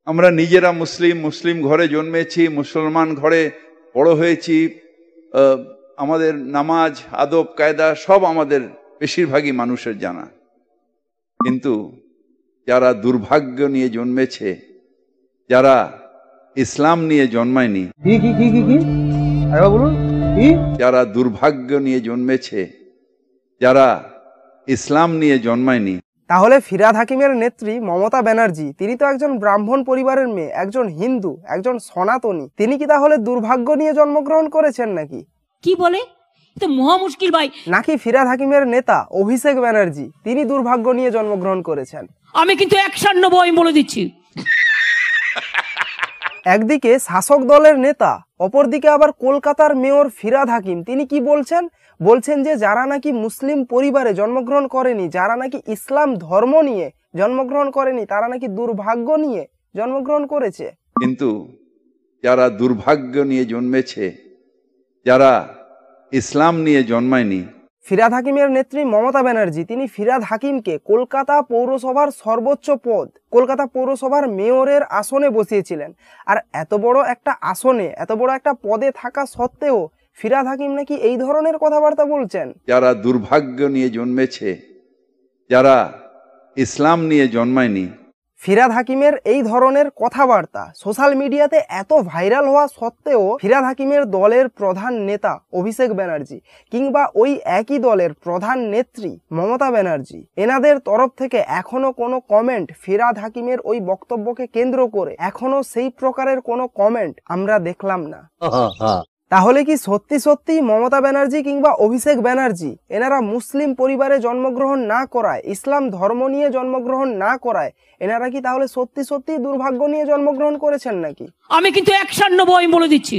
আমরা নিজেরা মুসলিম, মুসলিম ঘরে জন্মেছি, মুসলমান ঘরে বড় হয়েছি। আমাদের নামাজ, আদব, কায়দা সব আমাদের বেশিরভাগই মানুষের জানা। কিন্তু যারা দুর্ভাগ্য নিয়ে জন্মেছে, যারা ইসলাম নিয়ে জন্মায়নি, যারা দুর্ভাগ্য নিয়ে জন্মেছে, যারা ইসলাম নিয়ে জন্মায়নি। তাহলে ফিরহাদ হাকিমের নেত্রী মমতা ব্যানার্জি, তিনি তো একজন ব্রাহ্মণ পরিবারের মেয়ে, একজন হিন্দু, একজন সনাতনী। তিনি কি তাহলে দুর্ভাগ্য নিয়ে জন্মগ্রহণ করেছেন নাকি? কি বলে? তো মহা মুশকিল ভাই। নাকি ফিরহাদ হাকিমের নেতা অভিষেক ব্যানার্জি, তিনি দুর্ভাগ্য নিয়ে জন্মগ্রহণ করেছেন? আমি কিন্তু 100 বলে দিচ্ছি। একদিকে শাসক দলের নেতা, অপরদিকে আবার কলকাতার মেয়র ফিরহাদ হাকিম, তিনি কি বলছেন? বলছেন যে যারা নাকি মুসলিম পরিবারে জন্মগ্রহণ করেনি, যারা নাকি ইসলাম ধর্ম নিয়ে জন্মগ্রহণ করেনি, তারা নাকি দুর্ভাগ্য নিয়ে জন্মগ্রহণ করেছে। কিন্তু যারা দুর্ভাগ্য নিয়ে জন্মেছে, যারা ইসলাম নিয়ে জন্মায়নি। ফিরহাদ হাকিমের নেত্রী মমতা ব্যানার্জি, তিনি ফিরহাদ হাকিমকে কলকাতা পৌরসভার সর্বোচ্চ পদ, কলকাতা পৌরসভার মেয়রের আসনে বসিয়েছিলেন। আর এত বড় একটা আসনে, এত বড় একটা পদে থাকা সত্ত্বেও ফিরহাদ হাকিম নাকি এই ধরনের কথাবার্তা বলছেন। যারা দুর্ভাগ্য নিয়ে জন্মেছে, যারা ইসলাম নিয়ে জন্মায়নি। ফিরহাদ হাকিমের এই ধরনের কথাবার্তা সোশ্যাল মিডিয়াতে এত ভাইরাল হওয়া সত্ত্বেও ফিরহাদ হাকিমের দলের প্রধান নেতা অভিষেক ব্যানার্জি কিংবা ওই একই দলের প্রধান নেত্রী মমতা ব্যানার্জি, এনাদের তরফ থেকে এখনো কোনো কমেন্ট ফিরহাদ হাকিমের ওই বক্তব্যকে কেন্দ্র করে এখনো সেই প্রকারের কোনো কমেন্ট আমরা দেখলাম না। তাহলে কি সত্যি সত্যি মমতা ব্যানার্জি কিংবা অভিষেক ব্যানার্জি এনারা মুসলিম পরিবারে জন্মগ্রহণ না করায়, ইসলাম ধর্ম নিয়ে জন্মগ্রহণ না করায়, এনারা কি তাহলে সত্যি সত্যি দুর্ভাগ্য নিয়ে জন্মগ্রহণ করেছেন নাকি? আমি কিন্তু 100 বলে দিচ্ছি।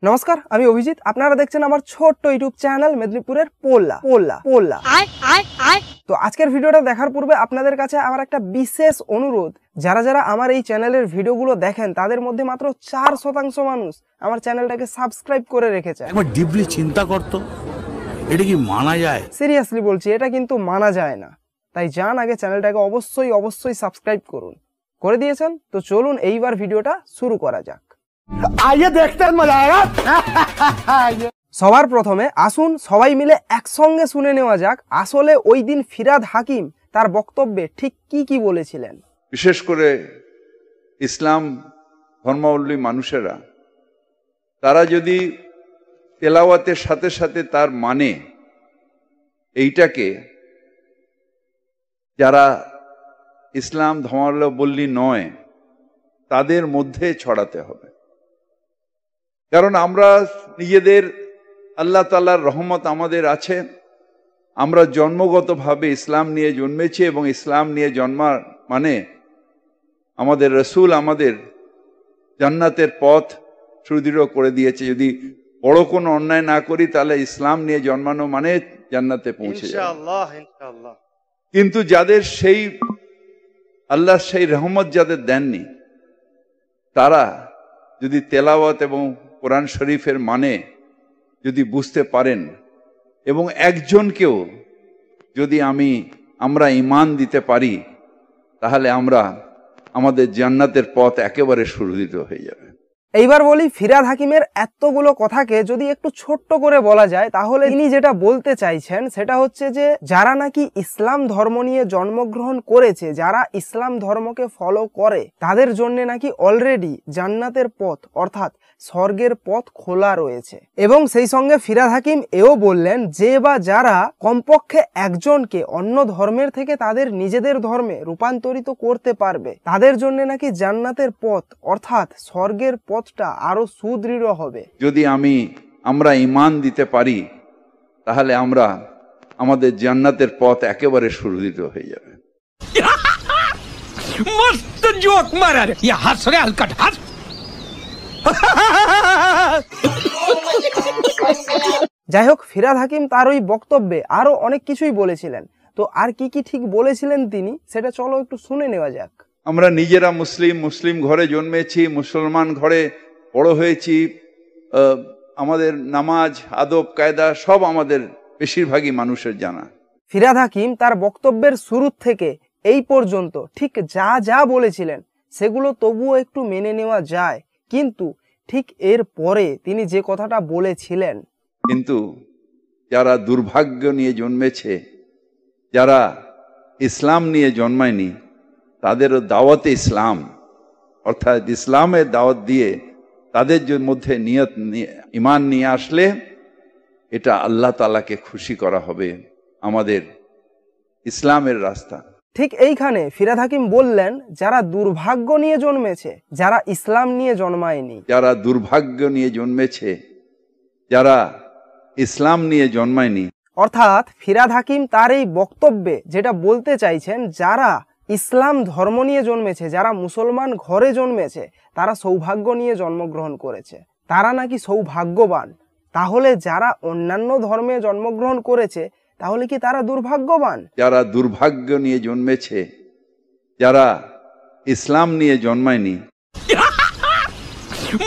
নমস্কার, আমি অভিজিৎ। আপনারা দেখছেন আমার ছোট্ট ইউটিউব চ্যানেল মেদিনীপুরের পোল্লা। তো আজকের ভিডিওটা দেখার পূর্বে আপনাদের কাছে আমার একটা বিশেষ অনুরোধ, যারা যারা আমার এই চ্যানেলের ভিডিওগুলো দেখেন তাদের মধ্যে মাত্র 4% মানুষ আমার চ্যানেলটাকে সাবস্ক্রাইব করে রেখেছে। একবার ডিপলি চিন্তা করতো, এটা কি মানা যায়? সিরিয়াসলি বলছি, এটা কিন্তু মানা যায় না। তাই যান আগে চ্যানেলটাকে অবশ্যই সাবস্ক্রাইব করুন। করে দিয়েছেন? তো চলুন এইবার ভিডিওটা শুরু করা যাক। সবার প্রথমে আসুন সবাই মিলে একসঙ্গে শুনে নেওয়া যাক আসলে ওই দিন ফিরহাদ হাকিম তার বক্তব্যে ঠিক কি বলেছিলেন। বিশেষ করে ইসলাম ধর্মাবলম্বী মানুষেরা, তারা যদি তেলাওয়াতের সাথে সাথে তার মানে এইটাকে যারা ইসলাম ধর্মাবলম্বী নয় তাদের মধ্যে ছড়াতে হবে। কারণ আমরা নিজেদের, আল্লাহ তাআলার রহমত আমাদের আছে, আমরা জন্মগতভাবে ইসলাম নিয়ে জন্মেছি এবং ইসলাম নিয়ে জন্মার মানে আমাদের রসুল আমাদের জান্নাতের পথ সুদৃঢ় করে দিয়েছে। যদি বড় কোনো অন্যায় না করি তাহলে ইসলাম নিয়ে জন্মানো মানে জান্নাতে পৌঁছে যাবে ইনশাআল্লাহ। কিন্তু যাদের সেই আল্লাহ সেই রহমত যাদের দেননি, তারা যদি তেলাওয়াত এবং কোরআন শরীফের মানে যদি বুঝতে পারেন এবং একজনকেও যদি আমরা ঈমান দিতে পারি, তাহলে আমাদের জান্নাতের পথ একেবারে সুদৃঢ় হয়ে যাবে। এইবার বলি, ফিরহাদ হাকিমের এতগুলো কথাকে যদি একটু ছোট্ট করে বলা যায়, তাহলে তিনি যেটা বলতে চাইছেন সেটা হচ্ছে যে যারা নাকি ইসলাম ধর্ম নিয়ে জন্মগ্রহণ করেছে, যারা ইসলাম ধর্মকে ফলো করে, তাদের জন্য নাকি অলরেডি জান্নাতের পথ অর্থাৎ স্বর্গের পথ খোলা রয়েছে। এবং সেই সঙ্গে ফিরহাদ হাকিম এও বললেন যে বা যারা কমপক্ষে একজনকে অন্য ধর্মের থেকে তাদের নিজেদের ধর্মে রূপান্তরিত করতে পারবে, তাদের জন্য নাকি জান্নাতের পথ অর্থাৎ স্বর্গের পথটা আরো সুদৃঢ় হবে। যদি আমরা ঈমান দিতে পারি তাহলে আমাদের জান্নাতের পথ একেবারে সুদৃঢ় হয়ে যাবে। মস্ত জোক মারার, ইয়া হাস রে আলকাট হাস। যাই হোক, ফিরহাদ হাকিম তার ওই বক্তব্যে আরো অনেক কিছুই বলেছিলেন। তো আর কি ঠিক বলেছিলেন তিনি, সেটা চলো একটু শুনে নেওয়া যাক। আমরা নিজেরা মুসলিম, মুসলিম ঘরে জন্মেছি, মুসলমান ঘরে বড় হয়েছি। আমাদের নামাজ, আদব, কায়দা সব আমাদের বেশিরভাগই মানুষের জানা। ফিরহাদ হাকিম তার বক্তব্যের শুরু থেকে এই পর্যন্ত ঠিক যা যা বলেছিলেন সেগুলো তবুও একটু মেনে নেওয়া যায়, কিন্তু ঠিক এর পরে তিনি যে কথাটা বলেছিলেন, কিন্তু যারা দুর্ভাগ্য নিয়ে জন্মেছে, যারা ইসলাম নিয়ে জন্মায়নি, তাদেরও দাওয়াতে ইসলাম অর্থাৎ ইসলামের দাওয়াত দিয়ে তাদের মধ্যে ঈমান নিয়ে আসলে এটা আল্লাহ তাআলাকে খুশি করা হবে আমাদের ইসলামের রাস্তা। ঠিক এইখানে ফিরহাদ হাকিম বললেন যারা দুর্ভাগ্য নিয়ে জন্মেছে, যারা ইসলাম নিয়ে জন্মায়নি, যারা দুর্ভাগ্য নিয়ে জন্মেছে, যারা ইসলাম নিয়ে জন্মায়নি। অর্থাৎ ফিরহাদ হাকিম তার এই বক্তব্যে যেটা বলতে চাইছেন, যারা ইসলাম ধর্ম নিয়ে জন্মেছে, যারা মুসলমান ঘরে জন্মেছে, তারা সৌভাগ্য নিয়ে জন্মগ্রহণ করেছে, তারা নাকি সৌভাগ্যবান। তাহলে যারা অন্যান্য ধর্মে জন্মগ্রহণ করেছে তাহলে কি তারা দুর্ভাগ্যবান? যারা দুর্ভাগ্য নিয়ে জন্মেছে, যারা ইসলাম নিয়ে জন্মায়নি।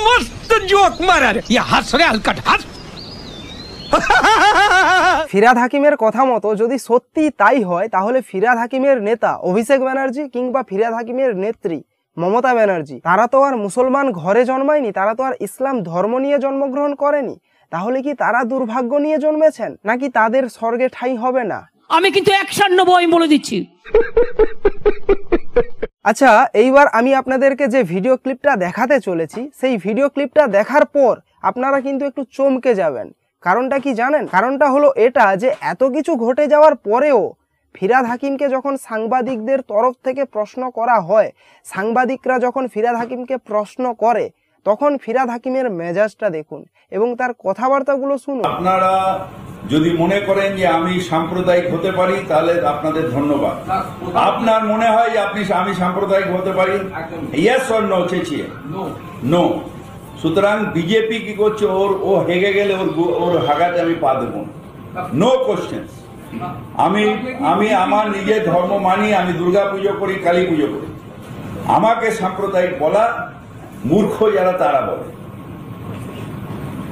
मस्त जोक मारा रे, ये हंस रे हलकट हंस। ফিরহাদ হাকিমের কথা মতো যদি সত্যি তাই হয়, তাহলে ফিরহাদ হাকিমের নেতা অভিষেক ব্যানার্জি কিংবা ফিরহাদ হাকিমের নেত্রী মমতা ব্যানার্জি, তারা তো আর মুসলমান ঘরে জন্মায়নি, তারা তো আর ইসলাম ধর্ম নিয়ে জন্মগ্রহণ করেনি। তাহলে কি তারা দুর্ভাগ্য নিয়ে জন্মেছেন, নাকি তাদের স্বর্গে ঠাঁই হবে না? আমি কিন্তু 199 বলে দিচ্ছি। আচ্ছা, এইবার আমি আপনাদেরকে যে ভিডিও ক্লিপটা দেখাতে চলেছি, সেই ভিডিও ক্লিপটা দেখার পর আপনারা কিন্তু একটু চমকে যাবেন। কারণটা কি জানেন? কারণটা হলো এটা যে এত কিছু ঘটে যাওয়ার পরেও ফিরহাদ হাকিমকে যখন সাংবাদিকদের তরফ থেকে প্রশ্ন করা হয়, সাংবাদিকরা যখন ফিরহাদ হাকিমকে প্রশ্ন করে, তখন ফিরহাদ হাকিমের মেজাজটা দেখুন এবং তার কথাবার্তাগুলো শুনুন। আপনারা যদি মনে করেন যে আমি সাম্প্রদায়িক হতে পারি, তাহলে আপনাদের ধন্যবাদ। আপনার মনে হয় যে আমি সাম্প্রদায়িক হতে পারি? ইয়েস অর নো চেয়েছি? নো। সুতরাং বিজেপি কি করছে, ও হেগে গেলে ওর হাগাতে আমি পা দেবো। No question. আমি আমার নিজের ধর্ম মানি, আমি দুর্গা পুজো করি, কালী পুজো করি। আমাকে সাম্প্রদায়িক বলা মূর্খ যারা তারা বলে।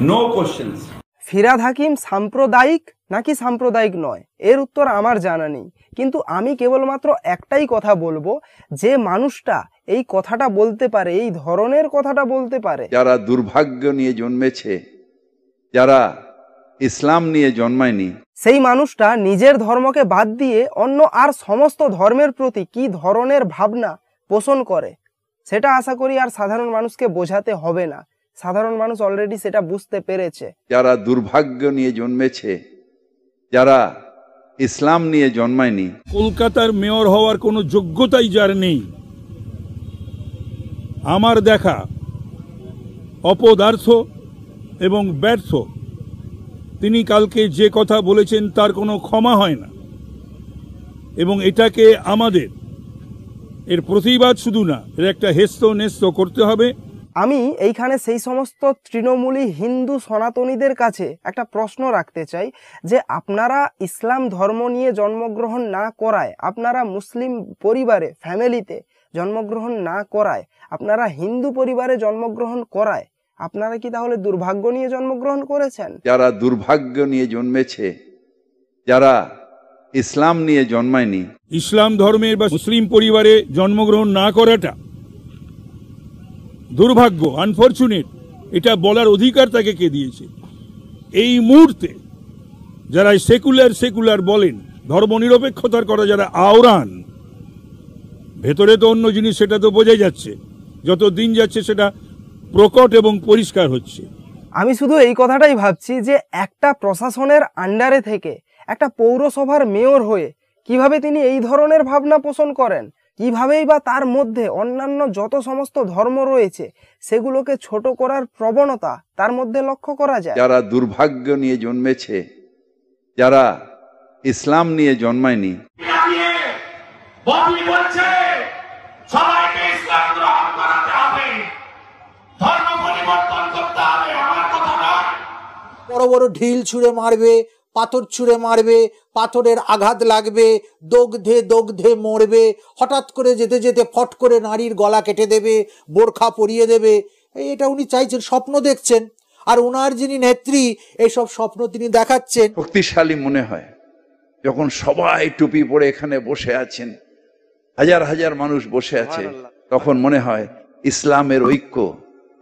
No questions. ফিরহাদ হাকিম সাম্প্রদায়িক নাকি সাম্প্রদায়িক নয় এর উত্তর আমার জানা নেই, কিন্তু আমি কেবলমাত্র একটাই কথা বলবো, যে মানুষটা এই কথাটা বলতে পারে, এই ধরনের কথাটা বলতে পারে, যারা দুর্ভাগ্য নিয়ে জন্মেছে, যারা ইসলাম নিয়ে জন্মায়নি, সেই মানুষটা নিজের ধর্মকে বাদ দিয়ে অন্য আর সমস্ত ধর্মের প্রতি কি ধরনের ভাবনা পোষণ করে, সেটা আশা করি আর সাধারণ মানুষকে বোঝাতে হবে না। সাধারণ মানুষ অলরেডি সেটা বুঝতে পেরেছে। যারা দুর্ভাগ্য নিয়ে জন্মেছে, যারা ইসলাম নিয়ে জন্মায়নি। কলকাতার মেয়র হওয়ার কোনো যোগ্যতাই যার নেই, আমার দেখা অপদার্থ এবং ব্যর্থ, তিনি কালকে যে কথা বলেছেন তার কোনো ক্ষমা হয় না। এবং এটাকে আমাদের এর প্রতিবাদ শুধু না, এর একটা হেস্ত নেস্ত করতে হবে। আমি এইখানে সেই সমস্ত তৃণমূলী হিন্দু সনাতনীদের কাছে একটা প্রশ্ন রাখতে চাই, যে আপনারা ইসলাম ধর্ম নিয়ে জন্মগ্রহণ না করায়, আপনারা মুসলিম পরিবারে ফ্যামিলিতে জন্মগ্রহণ না করায়, আপনারা হিন্দু পরিবারে জন্মগ্রহণ করায়, আপনারা কি তাহলে দুর্ভাগ্য নিয়ে জন্মগ্রহণ করেছেন? যারা দুর্ভাগ্য নিয়ে জন্মেছে, যারা ইসলাম নিয়ে জন্মায়নি। ইসলাম ধর্মের বা মুসলিম পরিবারে জন্মগ্রহণ না করাটা দুর্ভাগ্য, আনফরচুনেট, এটা বলার অধিকার তাকে কে দিয়েছে? এই মুহূর্তে যারা সেকুলার বলেন, ধর্মনিরপেক্ষতার করা যারা আওরান, ভেতরে তো অন্য জিনিস, সেটা তো বোঝাই যাচ্ছে, যত দিন যাচ্ছে সেটা প্রকট এবং পরিষ্কার হচ্ছে। আমি শুধু এই কথাটাই ভাবছি যে একটা প্রশাসনের আন্ডারে থেকে একটা পৌরসভার মেয়র হয়ে কিভাবে তিনি এই ধরনের ভাবনা পোষণ করেন, কিভাবেই বা তার মধ্যে অন্যান্য যত সমস্ত ধর্ম রয়েছে সেগুলোকে ছোট করার প্রবণতা তার মধ্যে লক্ষ্য করা যায়। যারা দুর্ভাগ্য নিয়ে জন্মেছে, যারা ইসলাম নিয়ে জন্মায়নি। সবাইকে ইসলাম গ্রহণ করাতে হবে, ধর্ম পরিবর্তন করতে হবে, আমার কথা নয়। বড় বড় ঢিল ছুঁড়ে মারবে, পাথর ছুঁড়ে মারবে, পাথরের আঘাত লাগবে, দগ্ধে মরবে, হঠাৎ করে যেতে যেতে ফট করে নারীর গলা কেটে দেবে, বোরখা পরিয়ে দেবে। এটা উনি চাইছেন, স্বপ্ন দেখছেন। আর ওনার যিনি নেত্রী, এইসব স্বপ্ন তিনি দেখাচ্ছেন। শক্তিশালী মনে হয়, যখন সবাই টুপি পরে এখানে বসে আছেন, হাজার হাজার মানুষ বসে আছে, তখন মনে হয় ইসলামের ঐক্য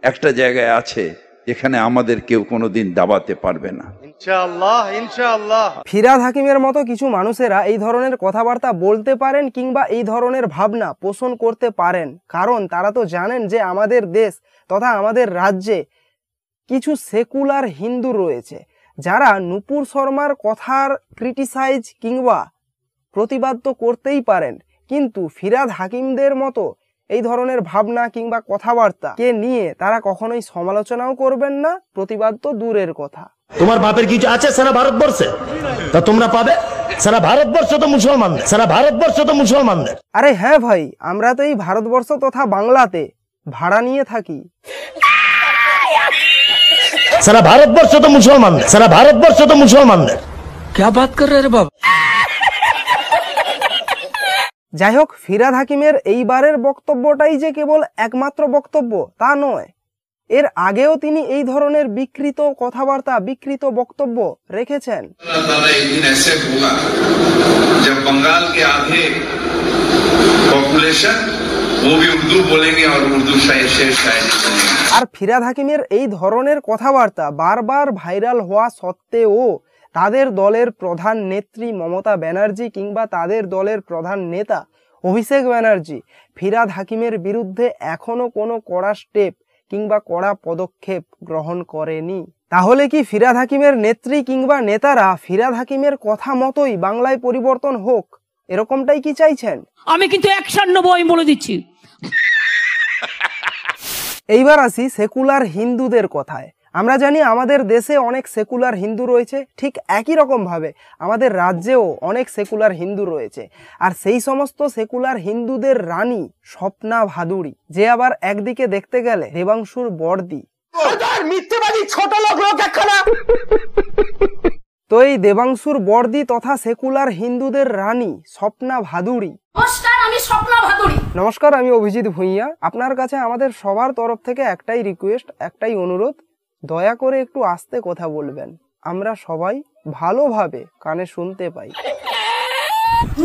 একটা জায়গায় আছে যেখানে আমাদের কেউ কোনোদিন দাবাতে পারবে না। ফিরহাদ হাকিমের মতো কিছু মানুষেরা এই ধরনের কথাবার্তা বলতে পারেন কিংবা এই ধরনের ভাবনা পোষণ করতে পারেন, কারণ তারা তো জানেন যে আমাদের দেশ তথা আমাদের রাজ্যে কিছু সেকুলার হিন্দু রয়েছে যারা নূপুর শর্মার কথার ক্রিটিসাইজ কিংবা প্রতিবাদ তো করতেই পারেন, কিন্তু ফিরহাদ হাকিমদের মতো এই ধরনের ভাবনা কিংবা কথাবার্তা কে নিয়ে তারা কখনোই সমালোচনাও করবেন না, প্রতিবাদ তো দূরের কথা। তোমার বাপের কিছু আছে সারা ভারতবর্ষে, তা তোমরা পাবে? সারা ভারতবর্ষ তো মুসলমানদের, সারা ভারতবর্ষ তো মুসলমানদের। আরে হ্যাঁ ভাই, আমরা তো এই ভারতবর্ষ তথা বাংলাতে ভাড়া নিয়ে থাকি। সারা ভারতবর্ষ তো মুসলমানদের, সারা ভারতবর্ষ তো মুসলমানদের। क्या बात कर रहे हैं बाबा? যাই হোক, ফিরহাদ হাকিমের এইবারের বক্তব্যটাই যে কেবল একমাত্র বক্তব্য তা নয়, এর আগেও তিনি এই ধরনের বিকৃত কথাবার্তা, বিকৃত বক্তব্য রেখেছেন। बंगाल के आधे पॉपुलेशन वो भी उर्दू बोलेंगे और उर्दू আর ফিরহাদ হাকিমের এই ধরনের কথাবার্তা বারবার ভাইরাল হওয়া সত্ত্বেও তাদের দলের প্রধান নেত্রী মমতা ব্যানার্জি কিংবা তাদের দলের প্রধান নেতা অভিষেক ব্যানার্জি ফিরহাদ হাকিমের বিরুদ্ধে এখনো কোনো কড়া স্টেপ কিংবা কড়া পদক্ষেপ গ্রহণ করেনি। তাহলে কি ফিরহাদ হাকিমের নেত্রী কিংবা নেতারা ফিরহাদ হাকিমের কথা মতোই বাংলায় পরিবর্তন হোক, এরকমটাই কি চাইছেন? আমি কিন্তু 190 বলে দিচ্ছি। এইবার আসি সেকুলার হিন্দুদের কথায়। আমরা জানি আমাদের দেশে অনেক সেকুলার হিন্দু রয়েছে, ঠিক একই রকমভাবে আমাদের রাজ্যেও অনেক সেকুলার হিন্দু রয়েছে। আর সেই সমস্ত সেকুলার হিন্দুদের রানী স্বপ্না ভাদুড়ী, যে আবার একদিকে দেখতে গেলে দেবাংশুর বড়দি। তো এই দেবাংশুর বড়দি তথা সেকুলার হিন্দুদের রানী স্বপ্না ভাদুড়ী। নমস্কার, আমি স্বপ্না ভাদুড়ী। নমস্কার, আমি অভিজিৎ ভুঁইয়া। আপনার কাছে আমাদের সবার তরফ থেকে একটাই রিকোয়েস্ট, একটাই অনুরোধ, দয়া করে একটু আস্তে কথা বলবেন, আমরা সবাই ভালোভাবে কানে শুনতে পাই।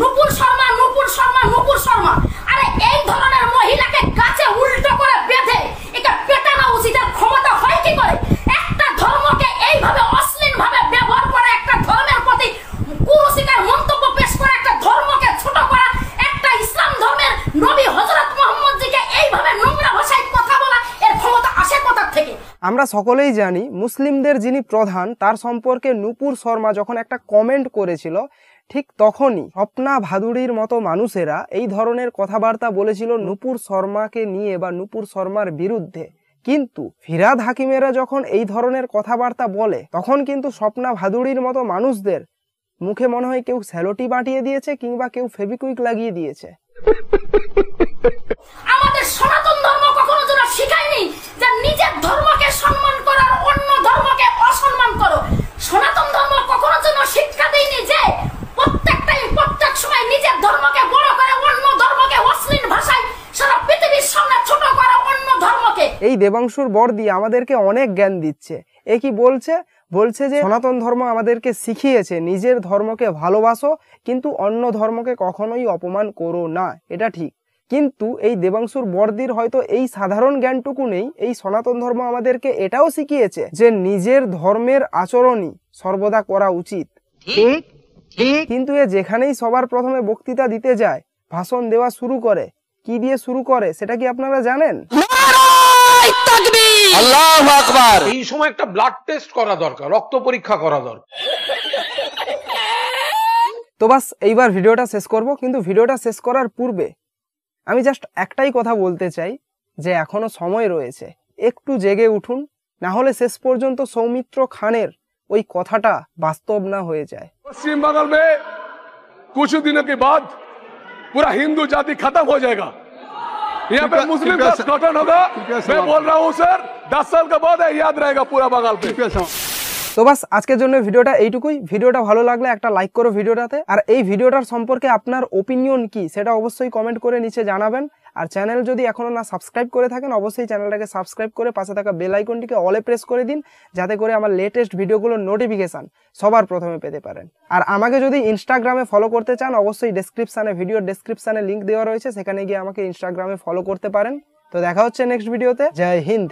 নূপুর শর্মা, নূপুর শর্মা, নূপুর শর্মা। আরে এই ধরনের মহিলাকে গাছে উল্টো করে বেঁধে এটা পেটানো উচিত। ক্ষমতা হয় কি করে? একটা ধর্মকে এইভাবে অশ্লীলভাবে ব্যবহার করে, একটা ধর্মের প্রতি কুরুচিকর মন্তব্য পেশ করে, একটা ধর্মকে ছোট করা, একটা ইসলাম ধর্মের নবী হযরত মুহাম্মদ জিকে এইভাবে নোংরা ভাষায় কথা বলা, এর ক্ষমতা আসে কোথা থেকে? আমরা সকলেই জানি মুসলিমদের যিনি প্রধান তার সম্পর্কে নূপুর শর্মা যখন একটা কমেন্ট করেছিল, ঠিক তখনই স্বপ্না ভাদুড়ীর মতো মানুষেরা এই ধরনের কথাবার্তা বলেছিল নূপুর শর্মাকে নিয়ে বা নূপুর শর্মার বিরুদ্ধে। কিন্তু ফিরহাদ হাকিমেরা যখন এই ধরনের কথাবার্তা বলে, তখন কিন্তু স্বপ্না ভাদুড়ীর মতো মানুষদের মুখে মনে হয় কেউ স্যালোটি বাঁটিয়ে দিয়েছে কিংবা কেউ ফেবিকুইক লাগিয়ে দিয়েছে। আমাদের সনাতন ধর্ম কখনো যেন শিখায়নি যে নিজের ধর্মকে সম্মান করো আর অন্য ধর্মকে অসম্মান করো। সনাতন ধর্ম কখনো যেন শিক্ষা দেয়নি যে প্রত্যেক সময় নিজের ধর্মকে বড় করে অন্য ধর্মকে অশ্লীল ভাষায় সারা পৃথিবীর সামনে ছোট করে অন্য ধর্মকে। এই দেবাংশুর বড়দি আমাদেরকে অনেক জ্ঞান দিচ্ছে। এ কি বলছে? বলছে যে সনাতন ধর্ম আমাদেরকে শিখিয়েছে নিজের ধর্মকে ভালোবাসো, কিন্তু অন্য ধর্মকে কখনোই অপমান করো না। এটা ঠিক, কিন্তু এই দেবাংশুর বড়দির হয়তো এই সাধারণ জ্ঞানটুকু নেই। এই সনাতন ধর্ম আমাদেরকে এটাও শিখিয়েছে যে নিজের ধর্মের আচরণই সর্বদা করা উচিত। কিন্তু এ যেখানেই সবার প্রথমে বক্তৃতা দিতে যায়, ভাষণ দেওয়া শুরু করে, কি দিয়ে শুরু করে সেটা কি আপনারা জানেন? আল্লাহু আকবার। এই সময় একটা ব্লাড টেস্ট করা দরকার, রক্ত পরীক্ষা করা দরকার। তো বাস, এইবার ভিডিওটা শেষ করব, কিন্তু ভিডিওটা শেষ করার পূর্বে আমি জাস্ট একটাই কথা বলতে চাই যে এখনো সময় রয়েছে, একটু জেগে উঠুন, না হলে শেষ পর্যন্ত সৌমিত্র খানের ওই কথাটা বাস্তব না হয়ে যায়। पश्चिम बंगाल में कुछ दिनों के बाद पूरा हिंदू जाति खत्म हो जाएगा। यहाँ पे मुस्लिम का गठन होगा। मैं बोल रहा हूँ सर, 10 साल के बाद याद रहेगा पूरा बंगाल पे। তো বাস আজকের জন্য ভিডিওটা এইটুকুই। ভিডিওটা ভালো লাগলে একটা লাইক করো ভিডিওটাতে, আর এই ভিডিওটার সম্পর্কে আপনার ওপিনিয়ন কি সেটা অবশ্যই কমেন্ট করে নিচে জানাবেন। আর চ্যানেল যদি এখনো না সাবস্ক্রাইব করে থাকেন অবশ্যই চ্যানেলটাকে সাবস্ক্রাইব করে পাশে থাকা বেল আইকনটিকে অলে প্রেস করে দিন, যাতে করে আমার লেটেস্ট ভিডিওগুলোর নোটিফিকেশান সবার প্রথমে পেতে পারেন। আর আমাকে যদি ইনস্টাগ্রামে ফলো করতে চান অবশ্যই ভিডিওর ডেসক্রিপশানে লিঙ্ক দেওয়া রয়েছে, সেখানে গিয়ে আমাকে ইনস্টাগ্রামে ফলো করতে পারেন। তো দেখা হচ্ছে নেক্সট ভিডিওতে। জয় হিন্দ।